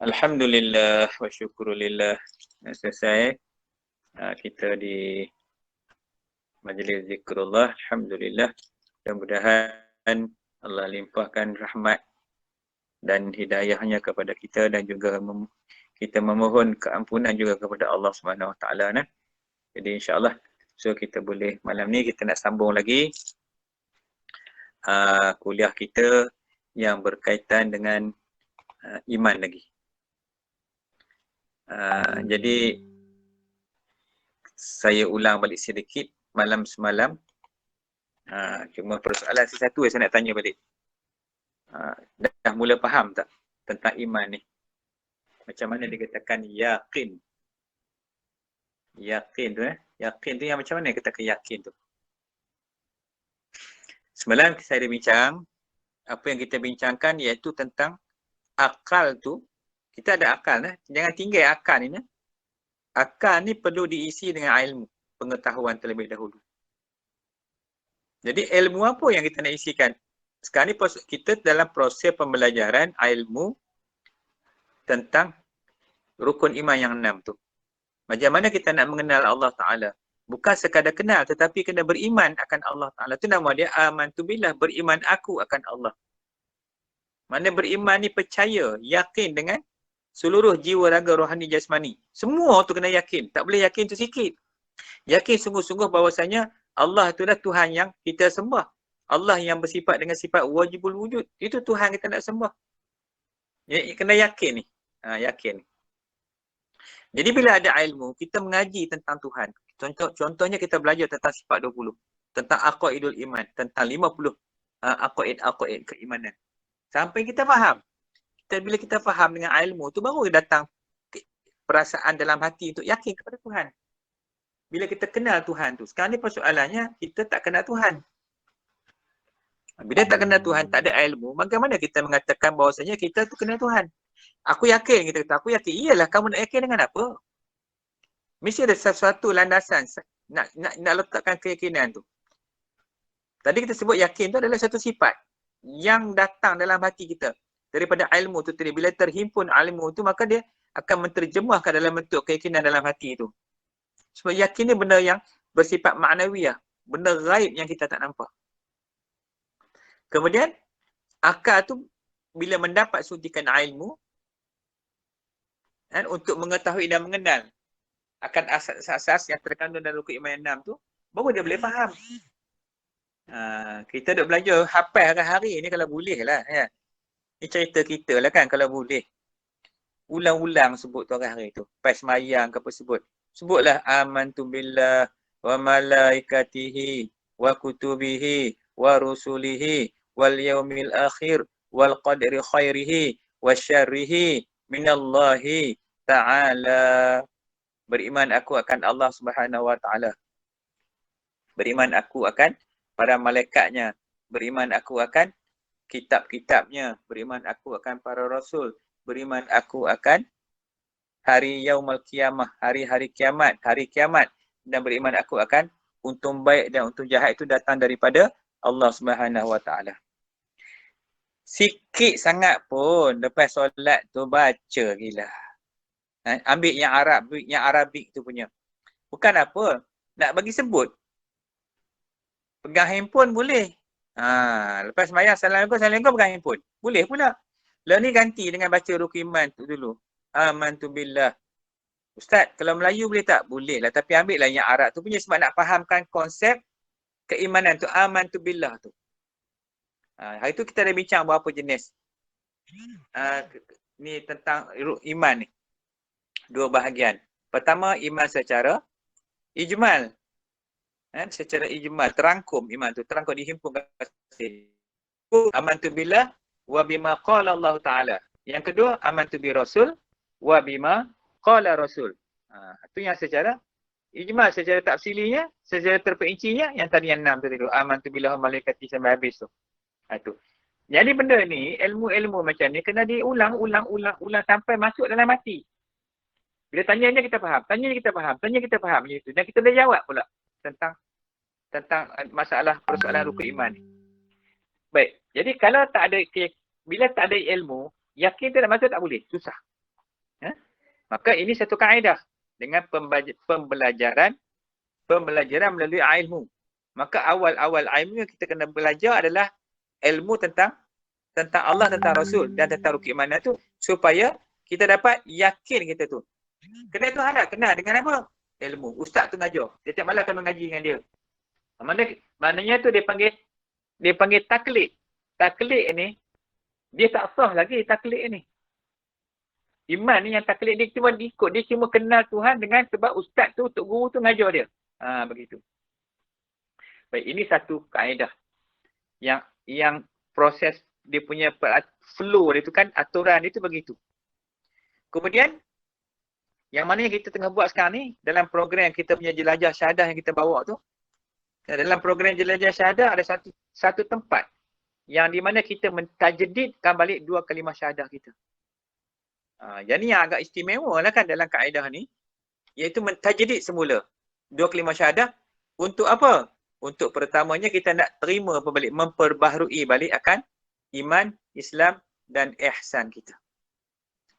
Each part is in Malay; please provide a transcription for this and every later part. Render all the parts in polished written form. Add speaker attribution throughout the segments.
Speaker 1: Alhamdulillah wa syukurulillah. Selesai kita di majlis zikrullah. Alhamdulillah. Mudah-mudahan Allah limpahkan rahmat dan hidayahnya kepada kita dan juga kita memohon keampunan juga kepada Allah Subhanahu Wa Taala. Jadi insya-Allah kita boleh malam ni kita nak sambung lagi kuliah kita yang berkaitan dengan iman lagi. Jadi saya ulang balik sedikit malam semalam. Cuma persoalan satu saya nak tanya balik. Dah mula faham tak tentang iman ni? Macam mana dikatakan yakin? Yakin tu Yakin tu yang macam mana katakan yakin tu? Semalam saya ada bincang, apa yang kita bincangkan iaitu tentang akal tu. Kita ada akal jangan tinggal akal ni. Akal ni perlu diisi dengan ilmu, pengetahuan terlebih dahulu. Jadi ilmu apa yang kita nak isikan? Sekarang ni kita dalam proses pembelajaran ilmu tentang rukun iman yang 6 tu. Macam mana kita nak mengenal Allah Ta'ala? Bukan sekadar kenal tetapi kena beriman akan Allah Ta'ala. Itu nama dia amantu billah, beriman aku akan Allah. Mana beriman ni percaya, yakin dengan seluruh jiwa, raga, rohani, jasmani. Semua tu kena yakin. Tak boleh yakin tu sikit. Yakin sungguh-sungguh bahawasanya Allah itulah Tuhan yang kita sembah. Allah yang bersifat dengan sifat wajibul wujud. Itu Tuhan kita nak sembah. Kena yakin ni. Yakin. Jadi bila ada ilmu, kita mengaji tentang Tuhan. Contohnya kita belajar tentang sifat 20. Tentang aqaidul iman. Tentang 50 aqaid keimanan. Sampai kita faham. Bila kita faham dengan ilmu tu baru datang perasaan dalam hati untuk yakin kepada Tuhan. Bila kita kenal Tuhan tu. Sekarang ni persoalannya kita tak kenal Tuhan. Bila tak kenal Tuhan, tak ada ilmu, bagaimana kita mengatakan bahawasanya kita tu kenal Tuhan? Aku yakin, kita kata, aku yakin. Iyalah, kamu nak yakin dengan apa? Mesti ada sesuatu landasan nak letakkan keyakinan tu. Tadi kita sebut yakin tu adalah satu sifat yang datang dalam hati kita. Daripada ilmu tu tadi. Bila terhimpun ilmu tu, maka dia akan menterjemahkan dalam bentuk keyakinan dalam hati tu. Sebab yakin ni benda yang bersifat maknawiyah. Benda gaib yang kita tak nampak. Kemudian, akal tu bila mendapat suntikan ilmu untuk mengetahui dan mengenal akan asas-asas yang terkandung dalam rukun iman 6 tu, baru dia boleh faham. Kita duk belajar hafal hari-hari ni kalau boleh lah. Ya. Ni cerita kita lah kan kalau boleh. Ulang-ulang sebut tu hari-hari tu. Pas semayang ke apa sebut. Sebutlah amantu billah wa malaikatihi wa kutubihi wa rusulihi wal yaumil akhir wal qadri khairihi wa syarrihi minallahi ta'ala. Beriman aku akan Allah Subhanahu Wa Ta'ala. Beriman aku akan para malaikatnya. Beriman aku akan kitab-kitabnya. Beriman aku akan para rasul. Beriman aku akan hari yaumul qiyamah, hari-hari kiamat, hari kiamat. Dan beriman aku akan untung baik dan untung jahat itu datang daripada Allah Subhanahu Wa Ta'ala. Sikit sangat pun lepas solat tu baca gila. Ambil yang Arabik tu punya. Bukan apa, nak bagi sebut. Pegang handphone boleh. Lepas sembahyang Assalamualaikum pegang handphone. Boleh pula. Lalu ni ganti dengan baca rukun iman tu dulu. Amantu billah. Ustaz, kalau Melayu boleh tak? Boleh lah. Tapi ambil lah yang Arab tu punya sebab nak fahamkan konsep keimanan tu. Amantu billah tu. Hari tu kita dah bincang berapa jenis. Ni tentang iman ni. Dua bahagian. Pertama, iman secara ijmal. Secara ijmal. Terangkum iman tu. Terangkum dihimpun kasih. Amantu billah wa bima qala Allah Ta'ala. Yang kedua, amantu bi rasul wa bima qala rasul. Itu yang secara ijmal, secara tafsilinya, secara terperincinya, yang tadi yang 6 tadi tu. Amantu billah wa malaikati sampai habis tu. Itu. Jadi benda ni, ilmu-ilmu macam ni kena diulang sampai masuk dalam hati. Bila tanyanya kita faham, tanya kita faham macam tu. Dan kita dah jawab pula tentang masalah persoalan rukun iman ni. Baik. Jadi kalau tak ada bila tak ada ilmu, yakin tu nak masuk tak boleh, susah. Maka ini satu kaedah dengan pembelajaran melalui ilmu. Maka awal-awal ilmu yang kita kena belajar adalah ilmu tentang Allah, tentang Rasul dan tentang rukun iman tu, supaya kita dapat yakin kita tu. Kena tu harap kena dengan apa? Ilmu. Ustaz tu ngajar. Setiap malam akan mengaji dengan dia. Maknanya tu dia panggil taklid. Taklid ni dia tak sah lagi taklid ni. Iman ni yang taklid dia cuma ikut, dia cuma kenal Tuhan dengan sebab ustaz tu, tok guru tu ngajar dia. Begitu. Baik, ini satu kaedah yang proses dia punya flow dia tu kan, aturan dia tu begitu. Kemudian yang mana yang kita tengah buat sekarang ni dalam program kita punya jelajah syahadah yang kita bawa tu, dalam program jelajah syahadah ada satu tempat yang di mana kita mentajdidkan balik 2 kalimah syahadah kita. Jadi yang agak istimewa lah kan dalam kaedah ni, iaitu mentajdid semula 2 kalimah syahadah. Untuk apa? Untuk pertamanya kita nak terima balik, memperbaharui balik akan iman, Islam dan ihsan kita.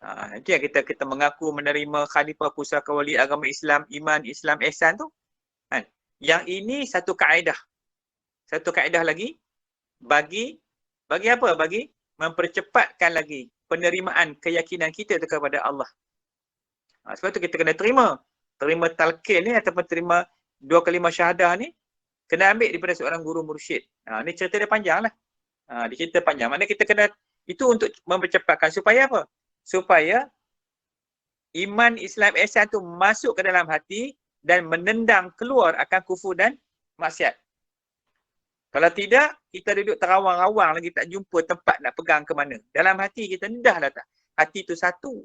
Speaker 1: Nanti yang kita mengaku menerima khalifah pusaka wali agama Islam, iman, Islam, ihsan tu. Yang ini satu kaedah. Satu kaedah lagi bagi apa? Bagi mempercepatkan lagi penerimaan keyakinan kita kepada Allah. Sebab tu kita kena terima talqin ni ataupun terima 2 kalimah syahadah ni, kena ambil daripada seorang guru mursyid. Ni cerita dia panjang lah. Dia cerita panjang. Maknanya kita kena, itu untuk mempercepatkan supaya apa? Supaya iman, Islam, ihsan tu masuk ke dalam hati dan menendang keluar akan kufur dan maksiat. Kalau tidak, kita duduk terawang-rawang lagi, tak jumpa tempat nak pegang ke mana. Dalam hati kita dah tak. Hati tu satu.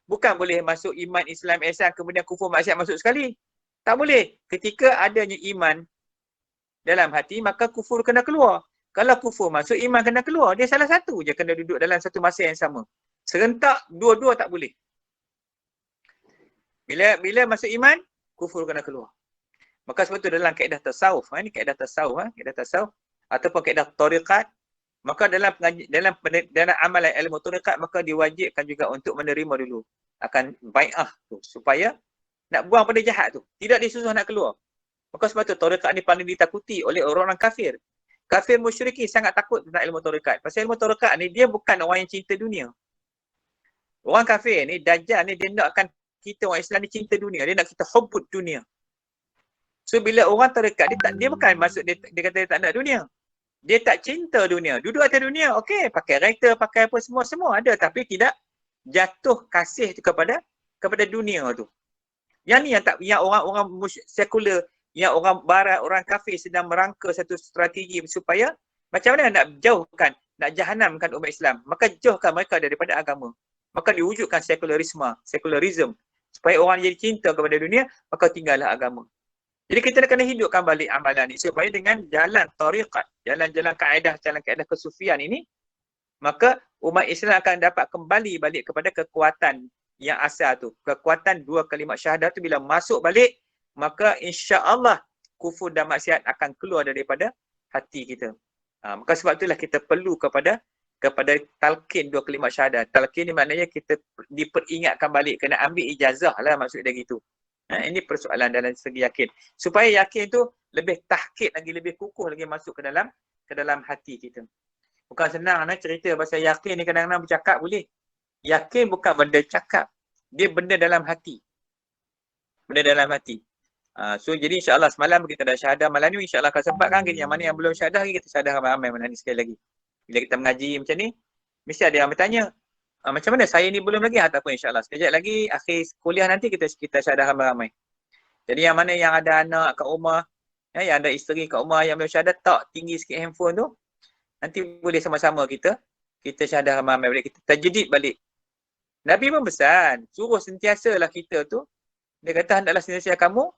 Speaker 1: Bukan boleh masuk iman, Islam, ihsan, kemudian kufur, maksiat masuk sekali. Tak boleh. Ketika adanya iman dalam hati, maka kufur kena keluar. Kalau kufur masuk, iman kena keluar. Dia salah satu je kena duduk dalam satu masa yang sama. Serentak, dua-dua tak boleh. Bila masuk iman, kufur kena keluar. Maka sebab tu dalam kaedah tasawuf, ini kaedah tasawuf, ataupun kaedah tariqat, maka dalam amalan ilmu tariqat, maka diwajibkan juga untuk menerima dulu akan bai'ah tu, supaya nak buang pada jahat tu, tidak disusah nak keluar. Maka sebab tu tariqat ni paling ditakuti oleh orang-orang kafir. Kafir musyriki sangat takut tentang ilmu tariqat. Pasal ilmu tariqat ni dia bukan orang yang cinta dunia. Orang kafir ni, Dajjal ni, dia nakkan kita orang Islam ni cinta dunia, dia nak kita hubbud dunia. So bila orang tarekat, dia bukan maksud dia kata dia tak nak dunia. Dia tak cinta dunia. Duduk atas dunia, okey, pakai writer, pakai apa semua ada, tapi tidak jatuh kasih tu kepada dunia tu. Yang ni yang orang sekular, yang orang barat, orang kafir sedang merangka satu strategi supaya macam mana nak jauhkan, nak jahanamkan umat Islam. Maka jauhkan mereka daripada agama. Maka diwujudkan sekularisme. Supaya orang jadi cinta kepada dunia, maka tinggallah agama. Jadi kita kena hidupkan balik amalan ni supaya dengan jalan tariqat, jalan-jalan kaedah kesufian ini, maka umat Islam akan dapat kembali balik kepada kekuatan yang asal tu. Kekuatan 2 kalimat syahadah tu bila masuk balik, maka insya-Allah kufur dan maksiat akan keluar daripada hati kita. Maka sebab itulah kita perlu kepada talqin 2 kalimat syahadah. Talqin ni maknanya kita diperingatkan balik, kena ambil ijazah lah maksud dia gitu. Ini persoalan dalam segi yakin. Supaya yakin tu lebih tahkid lagi, lebih kukuh lagi masuk ke dalam hati kita. Bukan senang cerita pasal yakin ni, kadang-kadang bercakap boleh. Yakin bukan benda cakap. Dia benda dalam hati. Benda dalam hati. So jadi insya-Allah semalam kita dah syahadah, malam ni insya-Allah kalau sempat kan, yang mana yang belum syahadah kita syahadah ramai-ramai malam ni sekali lagi. Bila kita mengaji macam ni, mesti ada yang bertanya, macam mana saya ni belum lagi? Tak apa, insya-Allah sekejap lagi akhir kuliah nanti kita syahadah ramai-ramai. Jadi yang mana yang ada anak kat rumah, yang ada isteri kat rumah yang belum syahadah, tak tinggi sikit handphone tu, nanti boleh sama-sama kita syahadah ramai-ramai balik, kita tajdid balik. Nabi pun pesan, suruh sentiasalah kita tu, dia kata hendaklah sentiasa kamu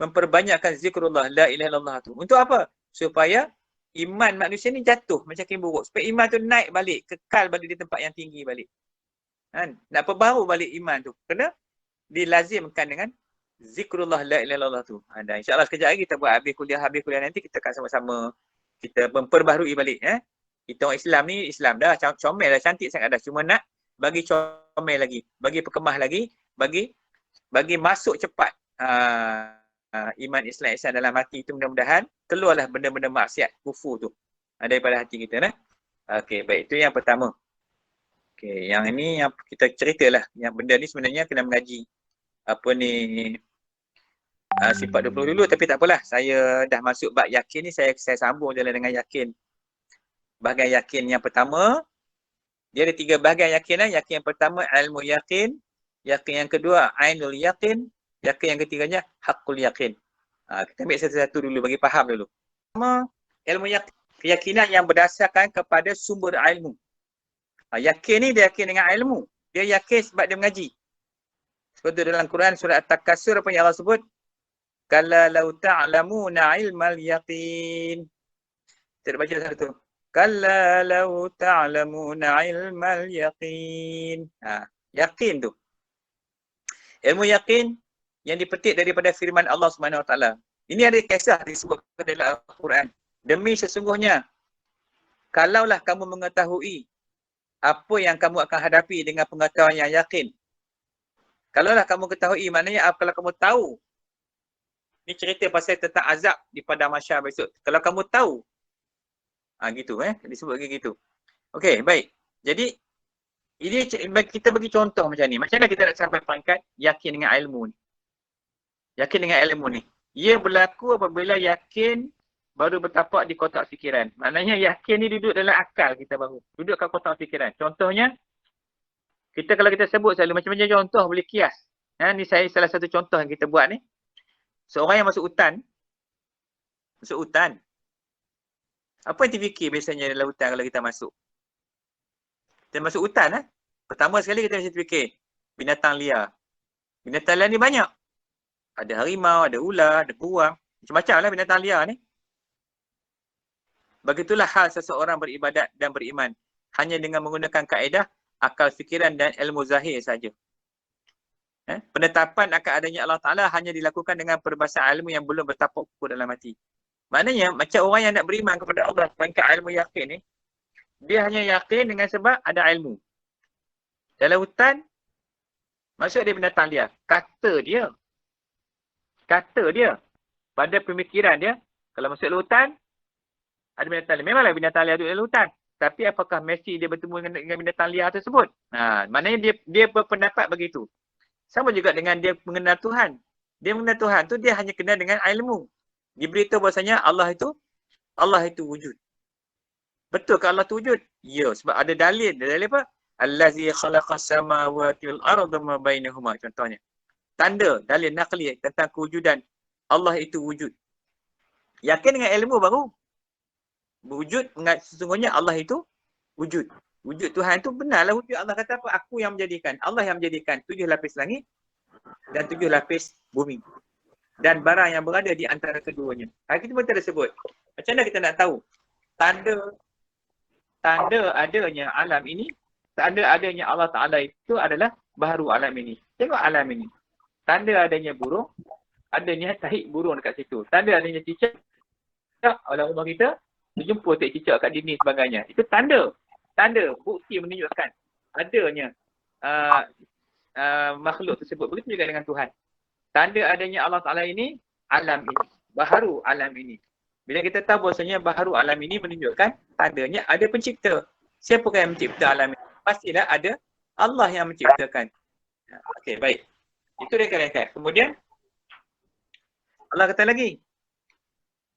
Speaker 1: memperbanyakkan zikrullah la ilaha illallah tu. Untuk apa? Supaya iman manusia ni jatuh macam kain buruk. Supaya iman tu naik balik, kekal balik di tempat yang tinggi balik. Nak perbaharu balik iman tu, kena dilazimkan dengan zikrullah la ilaha illallah tu. Dan insya-Allah sekejap lagi kita buat habis kuliah nanti kita akan sama-sama kita memperbaharui balik. Kita orang Islam ni, Islam dah comel dah, cantik sangat dah, cuma nak bagi comel lagi, bagi perkemah lagi, bagi masuk cepat iman Islam ihsan dalam hati itu, mudah-mudahan keluarlah benda-benda maksiat kufur tu daripada hati kita nah. Okey, baik, itu yang pertama. Okey, yang ini yang kita ceritalah, yang benda ni sebenarnya kena mengaji apa ni sifat 20 dulu, tapi tak apalah, saya dah masuk bab yakin ni, saya sambung je dengan yakin. Bahagian yakin yang pertama, dia ada 3 bahagian yakin lah. Yakin yang pertama ilmu yakin, yakin yang kedua ainul yakin, yakin yang ketiganya hakul yakin. Kita ambil satu-satu dulu bagi faham dulu. Pertama, ilmu yakin, keyakinan yang berdasarkan kepada sumber ilmu. Yakin ni dia yakin dengan ilmu. Dia yakin sebab dia mengaji. Seperti dalam Quran surah At-Takasur, apa yang Allah sebut? Kalla law ta'lamuna ilmal yaqin. Kita baca satu. Kalla law ta'lamuna ilmal yaqin. Yakin tu. Ilmu yakin yang dipetik daripada firman Allah Subhanahu Wa Taala. Ini ada kisah disebutkan dalam Al-Quran. Demi sesungguhnya, kalaulah kamu mengetahui apa yang kamu akan hadapi dengan pengetahuan yang yakin. Kalaulah kamu ketahui, maknanya kalau kamu tahu. Ini cerita pasal tentang azab di padang mahsyar besok. Kalau kamu tahu. Gitu disebut gitu. Okey, baik. Jadi ini kita bagi contoh macam ni. Macam mana kita nak sampai pangkat yakin dengan ilmu ni? Yakin dengan ilmu ni. Ia berlaku apabila yakin baru bertapak di kotak fikiran. Maknanya yakin ni duduk dalam akal kita baru. Duduk kat kotak fikiran. Contohnya, kalau kita sebut selalu macam-macam contoh boleh kias. Ni saya salah satu contoh yang kita buat ni. Seorang yang masuk hutan. Apa yang terfikir biasanya dalam hutan kalau kita masuk? Kita masuk hutan pertama sekali kita mesti fikir binatang liar. Binatang liar ni banyak. Ada harimau, ada ular, ada beruang. Macam-macam lah binatang liar ni. Begitulah hal seseorang beribadat dan beriman. Hanya dengan menggunakan kaedah, akal fikiran dan ilmu zahir saja. Penetapan akan adanya Allah Ta'ala hanya dilakukan dengan perbahasan ilmu yang belum bertapak kukuh dalam hati. Maknanya, macam orang yang nak beriman kepada Allah, pangkat ilmu yakin ni, dia hanya yakin dengan sebab ada ilmu. Dalam hutan, maksud dia binatang liar. Kata dia. Pada pemikiran dia, kalau masuk hutan, ada binatang liar. Memanglah binatang liar duduk dalam hutan. Tapi apakah mesti dia bertemu dengan binatang liar tersebut? Maknanya dia berpendapat begitu. Sama juga dengan dia mengenal Tuhan. Dia mengenal Tuhan tu dia hanya kenal dengan ilmu. Diberitahu bahasanya Allah itu wujud. Betul ke Allah tu wujud? Ya, sebab ada dalil. Dalil apa? Allazi khalaqas samawati wal arda ma bainahuma, contohnya. Tanda, dalil naqli tentang kewujudan Allah itu wujud. Yakin dengan ilmu baru. Wujud, sesungguhnya Allah itu wujud. Wujud Tuhan itu benarlah wujud. Allah kata apa? Aku yang menjadikan. Allah yang menjadikan 7 lapis langit dan 7 lapis bumi. Dan barang yang berada di antara keduanya. Kita pun tak sebut. Macam mana kita nak tahu? Tanda adanya alam ini, tanda adanya Allah Ta'ala itu adalah baharu alam ini. Tengok alam ini. Tanda adanya burung, adanya tahik burung dekat situ. Tanda adanya cicak, orang rumah kita, berjumpa cicak kat dinding sebagainya. Itu tanda. Bukti menunjukkan adanya makhluk tersebut. Begitu juga dengan Tuhan. Tanda adanya Allah Ta'ala ini, alam ini. Baharu alam ini. Bila kita tahu bahasanya baharu alam ini menunjukkan tandanya ada pencipta. Siapakah yang mencipta alam ini? Pastilah ada Allah yang menciptakan. Okey, baik. Itu rekan-rekan. Kemudian, Allah kata lagi.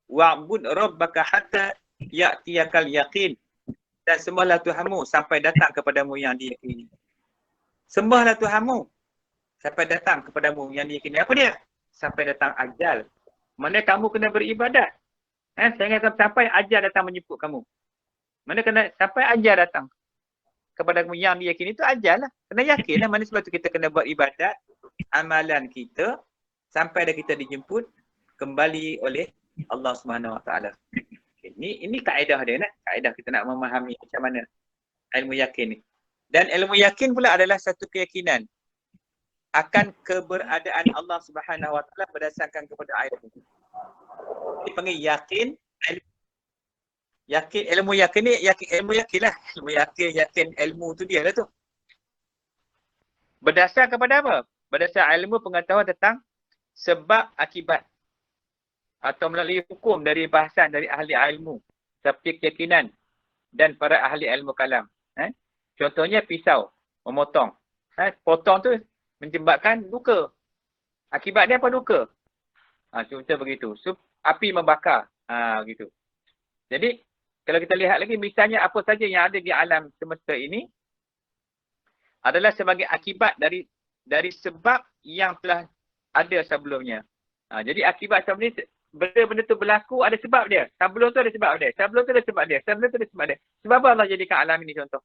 Speaker 1: Wa'bud rabbaka hatta ya'tiyakal yaqin. Dan sembahlah Tuhanmu sampai datang kepadamu yang diyakini. Sembahlah Tuhanmu sampai datang kepadamu yang diyakini. Apa dia? Sampai datang ajal. Mana kamu kena beribadat. Sehingga sampai ajal datang menjemput kamu. Mana kena sampai ajal datang kepadamu yang diyakini, itu ajal lah. Kena yakin lah. Mana sebab tu kita kena buat ibadat, amalan kita, sampai dah kita dijemput kembali oleh Allah Subhanahu Wa Taala. Ini kaedah dia nak. Kaedah kita nak memahami macam mana ilmu yakin ni. Dan ilmu yakin pula adalah satu keyakinan akan keberadaan Allah Subhanahu Wa Taala berdasarkan kepada ilmu. Dipanggil yakin. Ilmu yakin ni, ilmu yakin lah. Ilmu yakin ilmu tu dia lah tu. Berdasar kepada apa? berdasar ilmu pengetahuan tentang sebab akibat atau melalui hukum dari bahasan dari ahli ilmu seperti keyakinan dan para ahli ilmu kalam. Contohnya pisau memotong. Potong tu menyebabkan luka. Akibat dia apa? Luka. Contoh begitu. So, api membakar. Gitu. Jadi kalau kita lihat lagi misalnya apa saja yang ada di alam semesta ini adalah sebagai akibat dari sebab yang telah ada sebelumnya. Jadi akibat sebelum ni benda-benda tu berlaku ada sebab dia. Sebelum tu ada sebab dia. Sebelum tu ada sebab dia. Sebelum tu ada sebab dia. Sebab apa Allah jadikan alam ini contoh?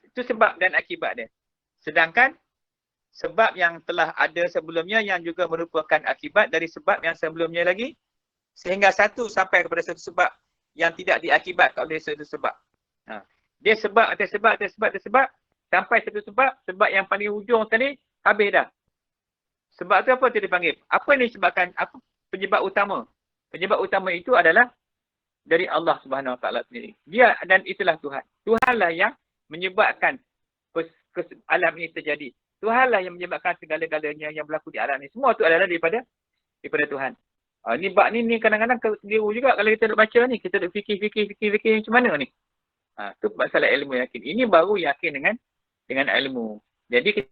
Speaker 1: Itu sebab dan akibat dia. Sedangkan sebab yang telah ada sebelumnya yang juga merupakan akibat dari sebab yang sebelumnya lagi sehingga satu sampai kepada satu sebab yang tidak diakibatkan oleh satu sebab. Dia sebab atas sebab atas sebab atas sebab sampai satu sebab yang paling hujung tadi habis dah. Sebab tu apa tu dipanggil? Apa yang disebabkan? Apa penyebab utama? Penyebab utama itu adalah dari Allah Subhanahu Wa Taala sendiri. Dia dan itulah Tuhan. Tuhanlah yang menyebabkan alam ini terjadi. Tuhanlah yang menyebabkan segala-galanya yang berlaku di alam ini. Semua tu adalah daripada Tuhan. Ni kadang-kadang keliru juga kalau kita duk baca ni. Kita duk fikir macam mana ni. Tu masalah ilmu yakin. Ini baru yakin dengan ilmu. Jadi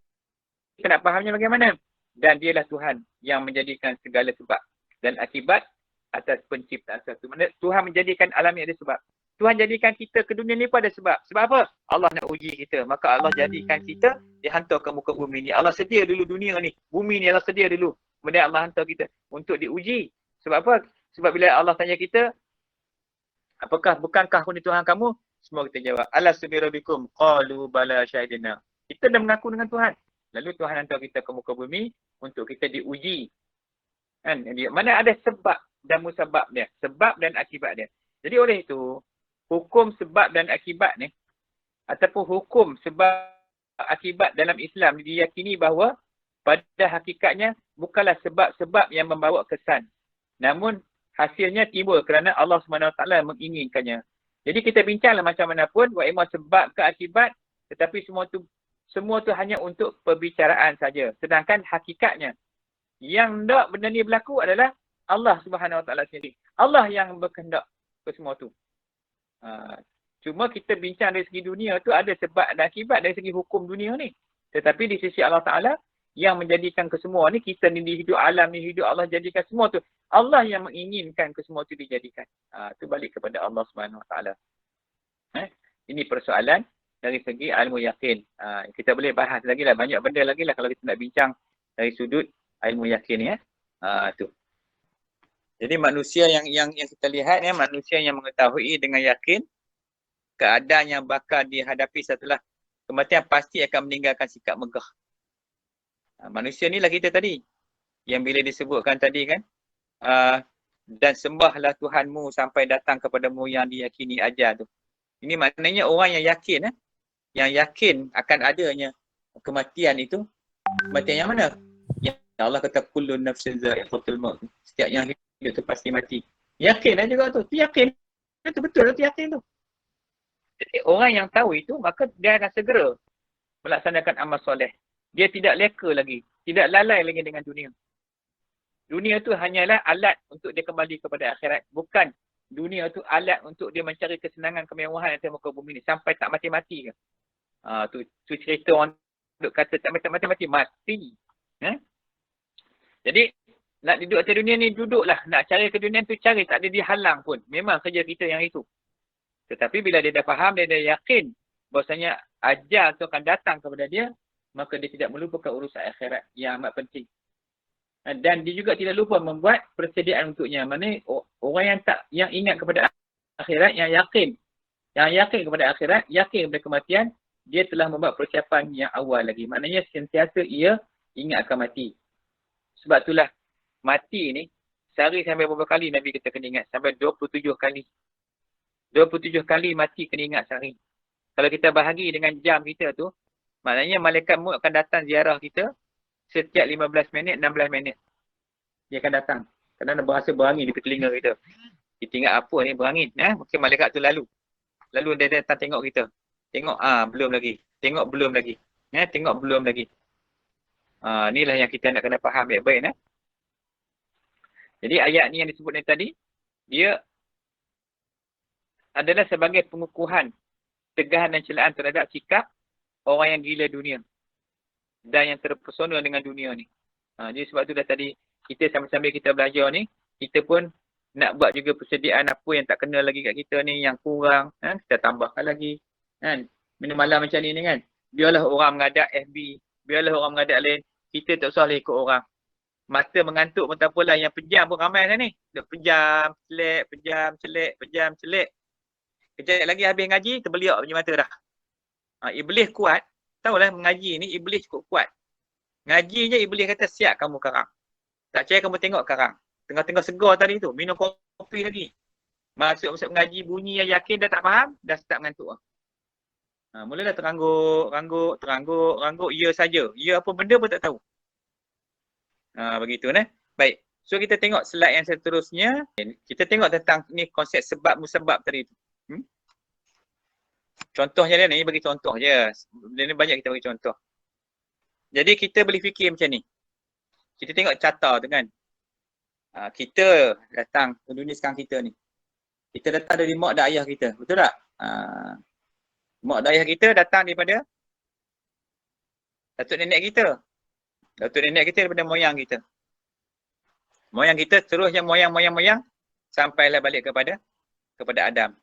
Speaker 1: kita nak fahamnya bagaimana. Dan dialah Tuhan yang menjadikan segala sebab dan akibat atas penciptaan satu. Tuhan menjadikan alam ini ada sebab. Tuhan jadikan kita ke dunia ni pun ada sebab. Sebab apa? Allah nak uji kita. Maka Allah jadikan kita dihantar ke muka bumi ni. Allah sedia dulu dunia ni. Bumi ni Allah sedia dulu. Kemudian Allah hantar kita untuk diuji. Sebab apa? Sebab bila Allah tanya kita, bukankah aku ni Tuhan kamu? Semua kita jawab. Alastu bi rabbikum qalu bala syahidina. Kita dah mengaku dengan Tuhan. Lalu Tuhan hantar kita ke muka bumi untuk kita diuji. Kan? Mana ada sebab dan musabab dia. Sebab dan akibat dia. Jadi oleh itu, hukum sebab dan akibat ni ataupun hukum sebab akibat dalam Islam diyakini bahawa pada hakikatnya bukanlah sebab-sebab yang membawa kesan. Namun hasilnya timbul kerana Allah SWT menginginkannya. Jadi kita bincanglah macam mana pun, wa'imah sebab ke akibat, tetapi semua tu hanya untuk perbicaraan saja. Sedangkan hakikatnya, yang hendak benda ni berlaku adalah Allah SWT sendiri. Allah yang berkehendak ke semua tu. Cuma kita bincang dari segi dunia tu ada sebab dan akibat dari segi hukum dunia ni. Tetapi di sisi Allah Ta'ala yang menjadikan kesemua ni, kita ni hidup alam ni, hidup Allah jadikan semua tu. Allah yang menginginkan kesemua tu dijadikan. Tu balik kepada Allah Subhanahu Wa Ta'ala. Ini persoalan dari segi ilmu yakin. Kita boleh bahas lagi lah, banyak benda lagi lah kalau kita nak bincang dari sudut ilmu yakin ya. Tu. Jadi manusia yang kita lihat ya, manusia yang mengetahui dengan yakin keadaan yang bakal dihadapi setelah kematian pasti akan meninggalkan sikap megah. Manusia ni lah kita tadi yang bila disebutkan tadi kan, dan sembahlah Tuhanmu sampai datang kepadamu yang diyakini ajal tu. Ini maknanya orang yang yakin yang yakin akan adanya kematian itu. Kematian yang mana? Yang Allah kata kullun nafsin za'iqatul maut. Setiap yang hidup tu pasti mati. Yakin juga tu. Tu yakin. Itu betul tu yakin tu. Jadi orang yang tahu itu, maka dia akan segera melaksanakan amal soleh. Dia tidak leka lagi. Tidak lalai lagi dengan dunia. Dunia tu hanyalah alat untuk dia kembali kepada akhirat. Bukan dunia tu alat untuk dia mencari kesenangan, kemewahan atas muka bumi ni. Sampai tak mati-mati ke. Tu cerita orang duk kata tak mati-mati. Mati. Jadi, nak duduk atas dunia ni, duduklah. Nak cari ke dunia tu, cari. Tak ada dihalang pun. Memang kerja kita yang itu. Tetapi bila dia dah faham, dia dah yakin bahawasanya ajal tu akan datang kepada dia, maka dia tidak melupakan urusan akhirat yang amat penting. Dan dia juga tidak lupa membuat persediaan untuknya. Maksudnya orang yang ingat kepada akhirat, yang yakin kepada akhirat, yakin kepada kematian, dia telah membuat persiapan yang awal lagi. Maknanya sentiasa ia ingat akan mati. Sebab itulah mati ni, sehari sampai berapa kali Nabi kita kena ingat? Sampai 27 kali. 27 kali mati kena ingat sehari. Kalau kita bahagi dengan jam kita tu, maknanya malaikat maut akan datang ziarah kita setiap 15 minit, 16 minit. Dia akan datang. Kerana berasa berangin di telinga kita. Kita ingat apa ni berangin. Mungkin malaikat tu lalu dia datang tengok kita. Tengok, belum lagi. Tengok, belum lagi. Tengok, belum lagi. Inilah yang kita nak kena faham baik-baik. Jadi ayat ni yang disebut ni tadi, dia adalah sebagai pengukuhan tegahan dan celaan terhadap sikap orang yang gila dunia dan yang terpesona dengan dunia ni. Jadi sebab tu dah tadi kita sambil-sambil kita belajar ni, kita pun nak buat juga persediaan apa yang tak kena lagi kat kita ni, yang kurang, kita tambahkan lagi. Minum malam macam ni kan. Biarlah orang mengadap FB, biarlah orang mengadap lain, kita tak usah lah ikut orang. Mata mengantuk pun tak apalah, yang pejam pun ramai dah ni. Duk pejam, celek, pejam, celek, pejam, celek. Kejap lagi habis ngaji, terbeliak punya mata dah. Iblis kuat, tahulah mengaji ni iblis cukup kuat. Ngaji je iblis kata siap kamu karang. Tak percaya kamu tengok karang. Tengah-tengah segar tadi tu, minum kopi lagi. Masuk mengaji bunyi yang yakin dah tak faham, dah start mengantuk. Mulalah terangguk, ya saja. Ya apa benda pun tak tahu. Begitu nah. Baik. So kita tengok slide yang seterusnya. Kita tengok tentang ni konsep sebab musabab tadi tu. Contohnya dia ni, bagi contoh je. Benda ni banyak kita bagi contoh. Jadi kita boleh fikir macam ni. Kita tengok carta tu kan. Kita datang ke dunia sekarang kita ni. Kita datang dari mak dan ayah kita. Betul tak? Mak dan ayah kita datang daripada datuk nenek kita. Datuk nenek kita daripada moyang kita. Moyang kita terusnya moyang sampailah balik kepada Adam.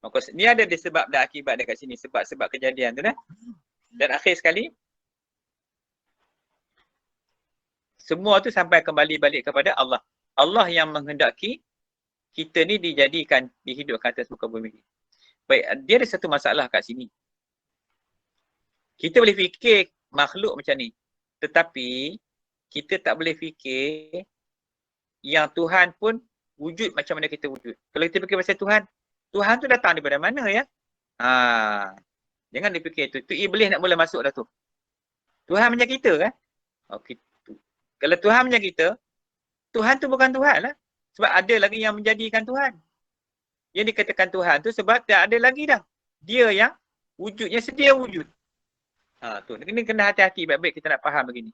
Speaker 1: Maka ni ada disebab dan akibat dekat sini, sebab-sebab kejadian tu dah. Dan akhir sekali semua tu sampai kembali balik kepada Allah. Allah yang menghendaki kita ni dijadikan, dihidupkan atas muka bumi. Baik, dia ada satu masalah kat sini. Kita boleh fikir makhluk macam ni. Tetapi kita tak boleh fikir yang Tuhan pun wujud macam mana kita wujud. Kalau kita fikir pasal Tuhan tu datang daripada mana ya? Jangan dipikir tu iblis nak mula masuk dah tu. Tuhan macam kita kan? Kalau Tuhan macam kita, Tuhan tu bukan Tuhan lah. Sebab ada lagi yang menjadikan Tuhan. Yang dikatakan Tuhan tu sebab tak ada lagi dah. Dia yang wujudnya sedia wujud. Ini kena hati-hati baik-baik kita nak faham begini.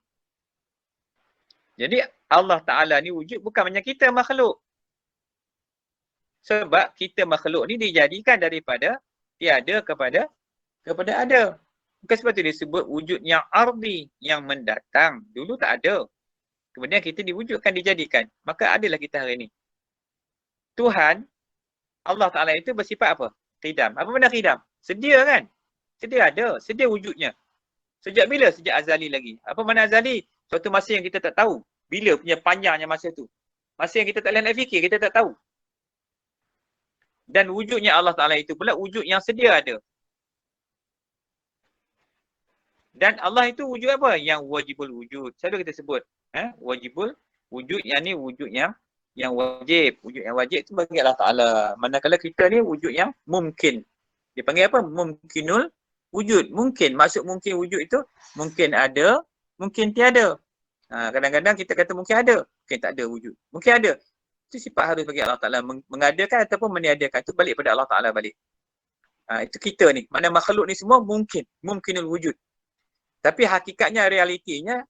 Speaker 1: Jadi Allah Ta'ala ni wujud bukan macam kita makhluk. Sebab kita makhluk ni dijadikan daripada tiada kepada ada. Bukan sebab tu disebut wujud yang ardi, yang mendatang. Dulu tak ada. Kemudian kita diwujudkan, dijadikan. Maka adalah kita hari ini. Tuhan, Allah Ta'ala itu bersifat apa? Qidam. Apa benda qidam? Sedia kan? Sedia ada. Sedia wujudnya. Sejak bila? Sejak azali lagi. Apa makna azali? Suatu masa yang kita tak tahu. Bila punya panjangnya masa tu? Masa yang kita tak boleh nak fikir, kita tak tahu. Dan wujudnya Allah Ta'ala itu pula wujud yang sedia ada. Dan Allah itu wujud apa? Yang wajibul wujud. Selalu kita sebut. Wajibul wujud yang ni wujud yang wajib. Wujud yang wajib itu bagi Allah Ta'ala. Manakala kita ni wujud yang mungkin. Dia panggil apa? Mungkinul wujud. Mungkin. Maksud mungkin wujud itu mungkin ada, mungkin tiada. Kadang-kadang kita kata mungkin ada, mungkin tak ada wujud. Mungkin ada. Itu sifat harus bagi Allah Ta'ala. Mengadakan ataupun meniadakan. Itu balik pada Allah Ta'ala balik. Itu kita ni. Mana makhluk ni semua mungkin. Mungkinul wujud. Tapi hakikatnya, realitinya,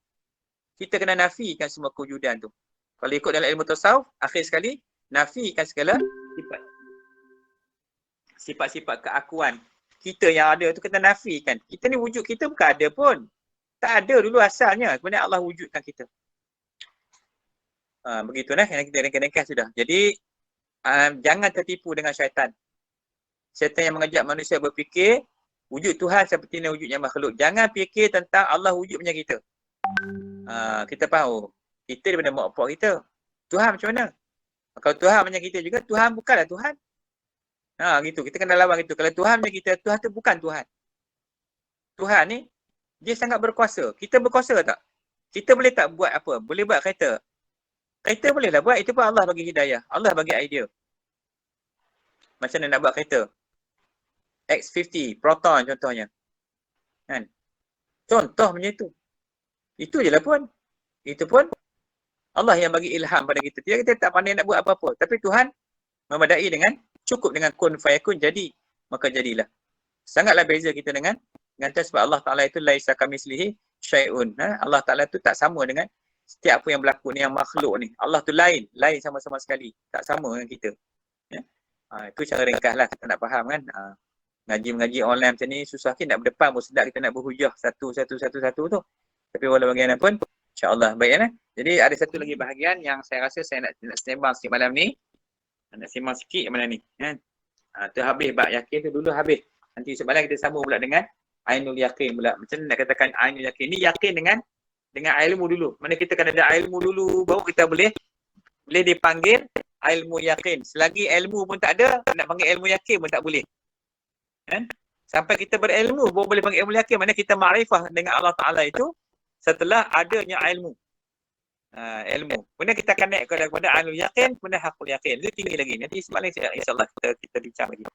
Speaker 1: kita kena nafikan semua kewujudan tu. Kalau ikut dalam ilmu tasawuf, akhir sekali, nafikan segala sifat-sifat keakuan kita yang ada tu kita nafikan. Kita ni wujud kita bukan ada pun. Tak ada dulu asalnya. Kemudian Allah wujudkan kita. Begitulah yang kita ringkas sudah. Jadi, jangan tertipu dengan syaitan. Syaitan yang mengajak manusia berfikir, wujud Tuhan seperti ni wujudnya makhluk. Jangan fikir tentang Allah wujud macam kita. Kita faham. Kita daripada mak bapak kita. Tuhan macam mana? Kalau Tuhan macam kita juga, Tuhan bukanlah Tuhan. Gitu. Kita kena lawan gitu. Kalau Tuhan macam kita, Tuhan tu bukan Tuhan. Tuhan ni, dia sangat berkuasa. Kita berkuasa tak? Kita boleh tak buat apa? Boleh buat kereta. Kereta bolehlah buat. Itu pun Allah bagi hidayah. Allah bagi idea. Macam mana nak buat kereta? X50, Proton contohnya. Kan? Contoh macam itu. Itu je lah pun. Itu pun Allah yang bagi ilham pada kita. Kita tak pandai nak buat apa-apa. Tapi Tuhan memadai dengan cukup dengan kun fayakun jadi. Maka jadilah. Sangatlah beza kita dengan sebab Allah Ta'ala itu laisa kamitslihi syai'un. Allah Ta'ala tu tak sama dengan setiap apa yang berlaku ni, yang makhluk ni. Allah tu lain sama-sama sekali. Tak sama dengan kita. Ya? Itu cara ringkas lah kita nak faham kan. Ngaji-ngaji online macam ni susah kita nak berdepan pun sedap kita nak berhujah satu tu. Tapi walau bagaimanapun, insyaAllah baik kan. Jadi ada satu lagi bahagian yang saya rasa saya nak sembang sikit malam ni. Nak sembang sikit malam ni. Kan? Tu habis bab yakin tu dulu habis. Nanti semalam kita sambung pula dengan ainul yakin pula. Macam nak katakan ainul yakin ni yakin dengan ilmu dulu. Mana kita kena ada ilmu dulu baru kita boleh dipanggil ilmu yakin. Selagi ilmu pun tak ada, nak panggil ilmu yakin pun tak boleh. Kan? Sampai kita berilmu baru boleh panggil ilmu yakin. Mana kita makrifah dengan Allah Ta'ala itu setelah adanya ilmu. Ilmu. Kemudian kita akan naik kepada ainul yakin, kemudian hakul yakin. Itu tinggi lagi. Nanti semalam insya-Allah kita bincang lagi.